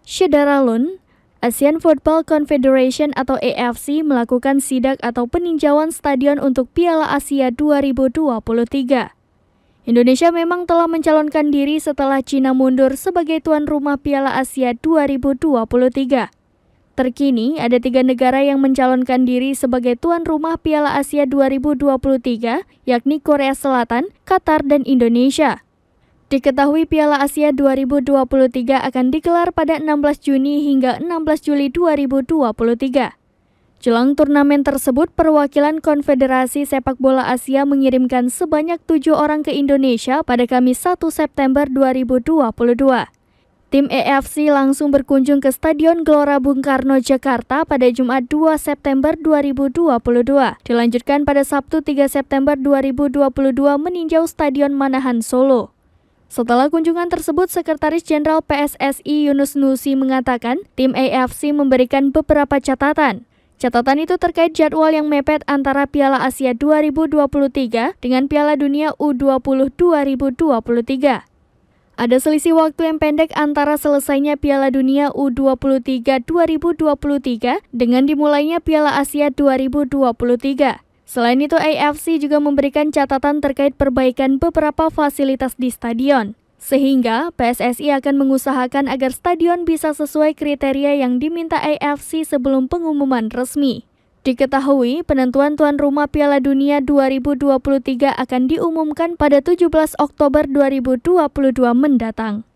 Syederalun, Asian Football Confederation atau AFC melakukan sidak atau peninjauan stadion untuk Piala Asia 2023. Indonesia memang telah mencalonkan diri setelah Cina mundur sebagai tuan rumah Piala Asia 2023. Terkini, ada 3 negara yang mencalonkan diri sebagai tuan rumah Piala Asia 2023, yakni Korea Selatan, Qatar, dan Indonesia. Diketahui Piala Asia 2023 akan digelar pada 16 Juni hingga 16 Juli 2023. Jelang turnamen tersebut, perwakilan Konfederasi Sepak Bola Asia mengirimkan sebanyak 7 orang ke Indonesia pada Kamis 1 September 2022. Tim AFC langsung berkunjung ke Stadion Gelora Bung Karno, Jakarta pada Jumat 2 September 2022. Dilanjutkan pada Sabtu 3 September 2022 meninjau Stadion Manahan, Solo. Setelah kunjungan tersebut, Sekretaris Jenderal PSSI Yunus Nusi mengatakan tim AFC memberikan beberapa catatan. Catatan itu terkait jadwal yang mepet antara Piala Asia 2023 dengan Piala Dunia U20 2023. Ada selisih waktu yang pendek antara selesainya Piala Dunia U23 2023 dengan dimulainya Piala Asia 2023. Selain itu, AFC juga memberikan catatan terkait perbaikan beberapa fasilitas di stadion. Sehingga PSSI akan mengusahakan agar stadion bisa sesuai kriteria yang diminta AFC sebelum pengumuman resmi. Diketahui, penentuan tuan rumah Piala Dunia 2023 akan diumumkan pada 17 Oktober 2022 mendatang.